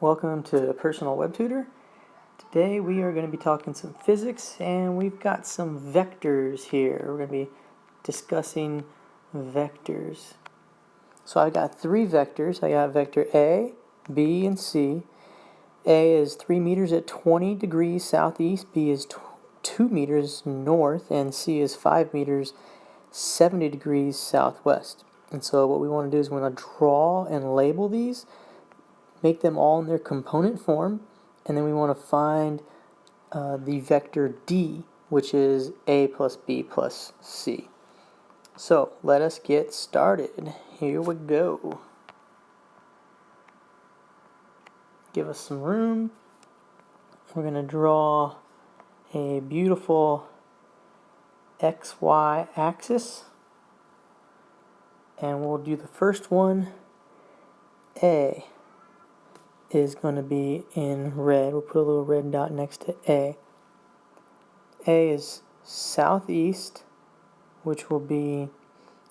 Welcome to Personal Web Tutor. Today we are going to be talking some physics, and we've got some vectors here. We're going to be discussing vectors. So I've got three vectors. I got vector A, B, and C. A is 3 meters at 20 degrees southeast, B is 2 meters north, and C is 5 meters 70 degrees southwest. And so what we want to do is we want to draw and label these, make them all in their component form, and then we want to find the vector D, which is A plus B plus C. So let us get started. Here we go. Give us some room. We're going to draw a beautiful XY axis, and we'll do the first one. A is going to be in red. We'll put a little red dot next to A. A is southeast, which will be,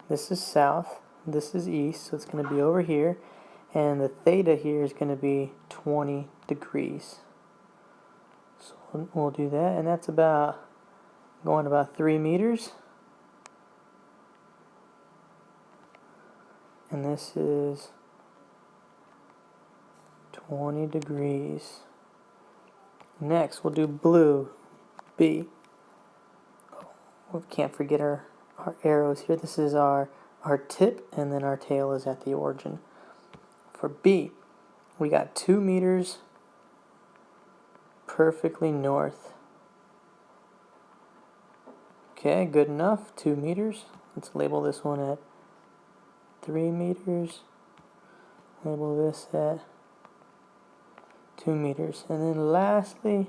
this is south, this is east, so it's going to be over here, and the theta here is going to be 20 degrees. So we'll do that, and that's about going about 3 meters. And this is 20 degrees. Next, we'll do blue, B. We can't forget our arrows here. This is our tip, and then our tail is at the origin. For B, we got 2 meters perfectly north. Okay, good enough, 2 meters. Let's label this one at 3 meters. Label this at 2 meters. And then lastly,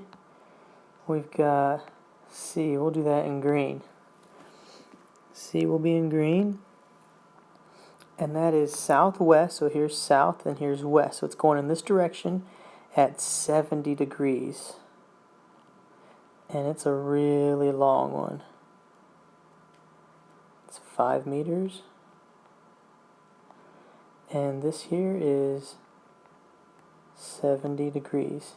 we've got C. We'll do that in green. C will be in green. And that is southwest. So here's south and here's west. So it's going in this direction at 70 degrees. And it's a really long one. It's 5 meters. And this here is 70 degrees.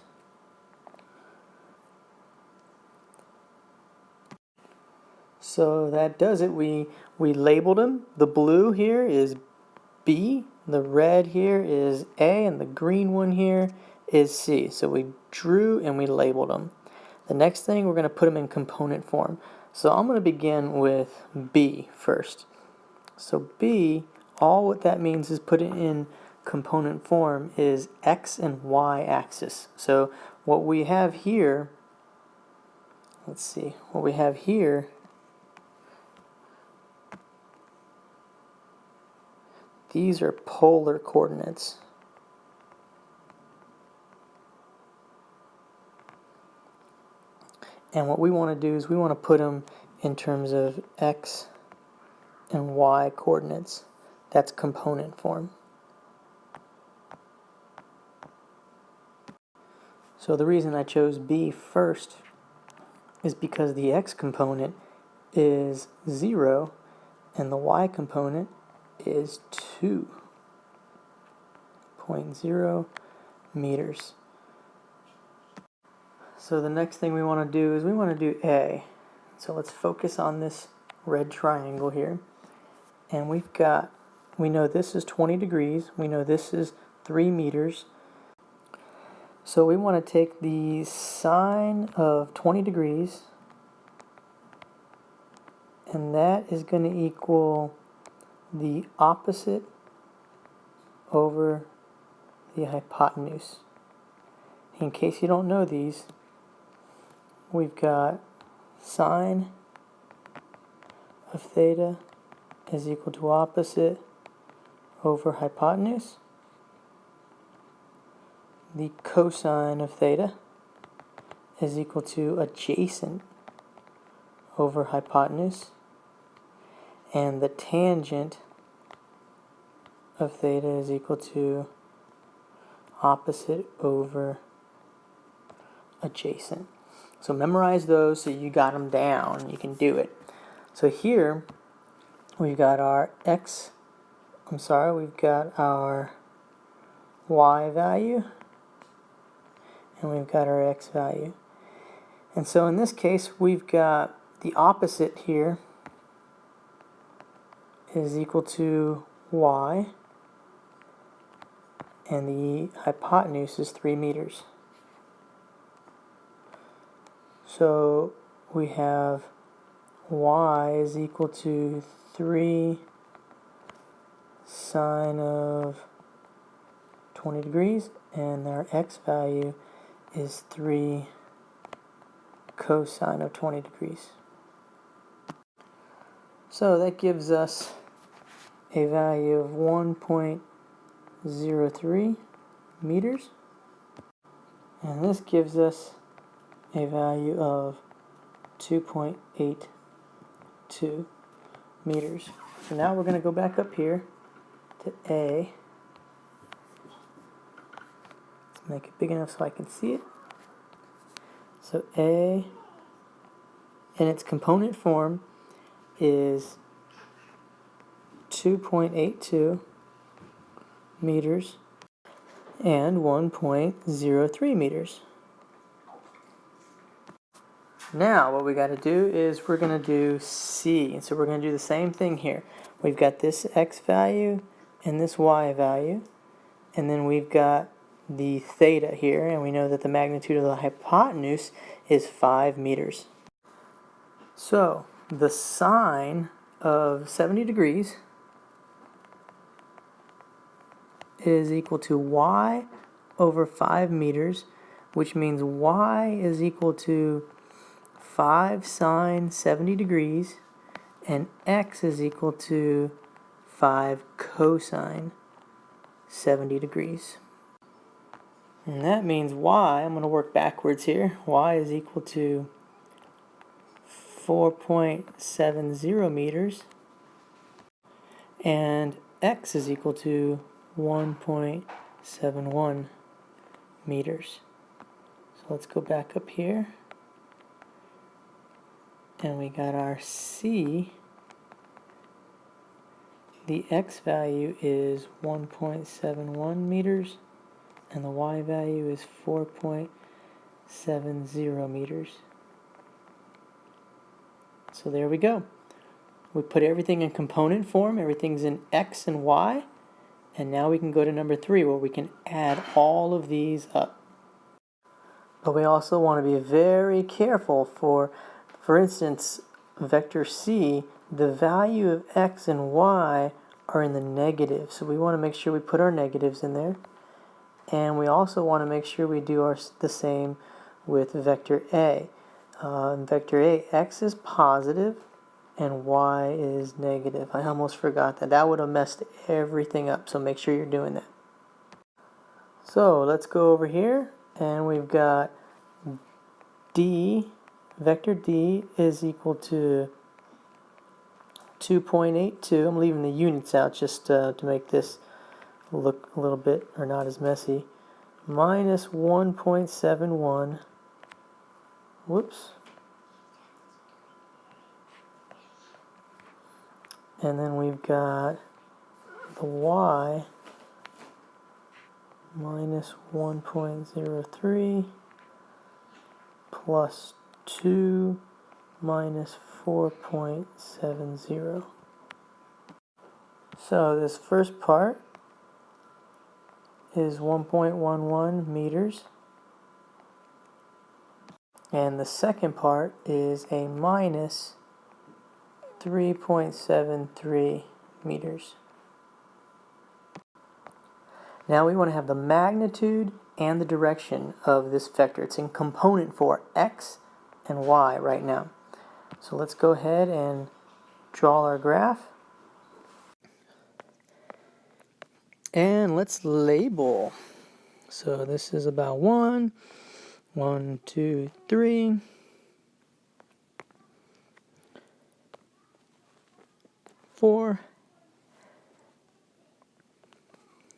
So that does it. We labeled them. The blue here is B, the red here is A, and the green one here is C. So we drew and we labeled them. The next thing, we're going to put them in component form. So I'm going to begin with B first. So B, all what that means is put it in component form is X and Y axis. So what we have here, let's see, what we have here, these are polar coordinates. And what we want to do is we want to put them in terms of X and Y coordinates. That's component form. So the reason I chose B first is because the X component is 0 and the Y component is 2.0 meters. So the next thing we want to do is we want to do A. So let's focus on this red triangle here. And we know this is 20 degrees. We know this is 3 meters. So we want to take the sine of 20 degrees, and that is going to equal the opposite over the hypotenuse. In case you don't know these, we've got sine of theta is equal to opposite over hypotenuse. The cosine of theta is equal to adjacent over hypotenuse. And the tangent of theta is equal to opposite over adjacent. So memorize those so you got them down. You can do it. So here we've got our we've got our y value, and we've got our x value. And so in this case, we've got the opposite here is equal to y, and the hypotenuse is 3 meters. So we have y is equal to 3 sine of 20 degrees, and our x value is 3 cosine of 20 degrees. So that gives us a value of 1.03 meters, and this gives us a value of 2.82 meters. So now we're going to go back up here to A. Let's make it big enough so I can see it. So A in its component form is 2.82 meters and 1.03 meters. Now what we got to do is we're going to do C. And so we're going to do the same thing here. We've got this x value and this y value, and then we've got the theta here, and we know that the magnitude of the hypotenuse is 5 meters. So the sine of 70 degrees is equal to y over 5 meters, which means y is equal to 5 sine 70 degrees, and x is equal to 5 cosine 70 degrees. And that means y, I'm going to work backwards here, y is equal to 4.70 meters, and x is equal to 1.71 meters. So let's go back up here, and we got our C. The x value is 1.71 meters, and the y value is 4.70 meters. So there we go. We put everything in component form, everything's in x and y, and now we can go to number 3 where we can add all of these up. But we also want to be very careful for instance, vector C, the value of x and y are in the negative, so we want to make sure we put our negatives in there. And we also want to make sure we do the same with vector A. In vector A, x is positive and y is negative. I almost forgot that. That would have messed everything up, so make sure you're doing that. So let's go over here, and we've got D, vector D is equal to 2.82. I'm leaving the units out just to make this look a little bit, or not as messy, minus 1.71, whoops, and then we've got the y minus 1.03 plus 2 minus 4.70. So this first part is 1.11 meters, and the second part is a minus 3.73 meters. Now we want to have the magnitude and the direction of this vector. It's in component for x and y right now. So let's go ahead and draw our graph. And let's label. So this is about 1, 2, 3, 4.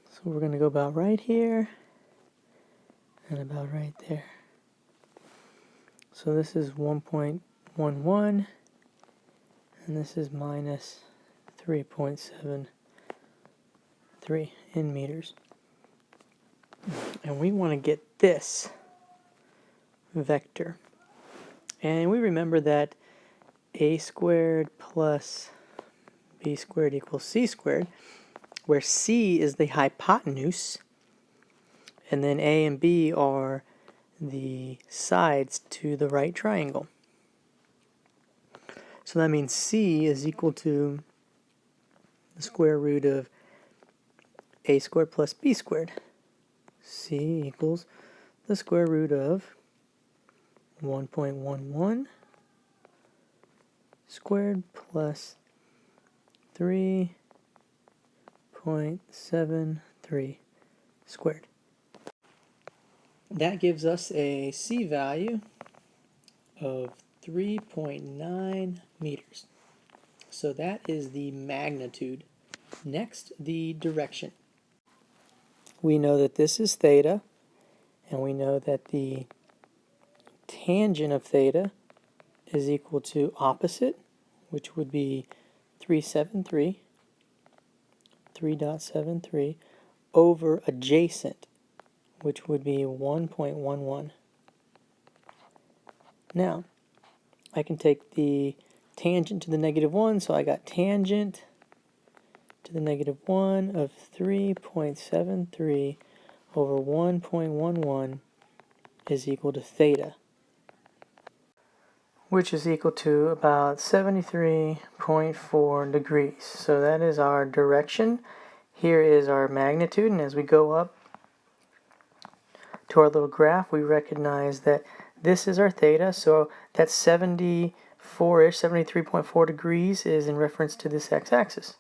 So we're going to go about right here and about right there. So this is 1.11, and this is minus 3.73 in meters. And we want to get this vector. And we remember that a squared plus b squared equals c squared, where c is the hypotenuse, and then a and b are the sides to the right triangle. So that means c is equal to the square root of a squared plus b squared. C equals the square root of 1.11 squared plus 3.73 squared. That gives us a C value of 3.9 meters. So that is the magnitude. Next, the direction. We know that this is theta, and we know that the tangent of theta is equal to opposite, which would be 3.73, over adjacent, which would be 1.11. Now, I can take the tangent to the negative 1, so I got tangent to the negative 1 of 3.73 over 1.11 is equal to theta, which is equal to about 73.4 degrees. So that is our direction. Here is our magnitude, and as we go up to our little graph, we recognize that this is our theta, so that's 74-ish, 73.4 degrees is in reference to this x-axis.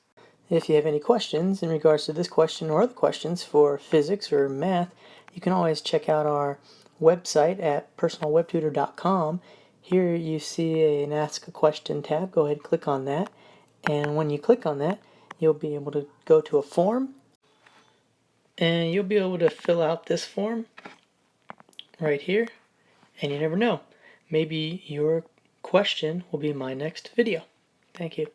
If you have any questions in regards to this question or other questions for physics or math, you can always check out our website at personalwebtutor.com. Here you see an Ask a Question tab. Go ahead and click on that. And when you click on that, you'll be able to go to a form. And you'll be able to fill out this form right here. And you never know, maybe your question will be in my next video. Thank you.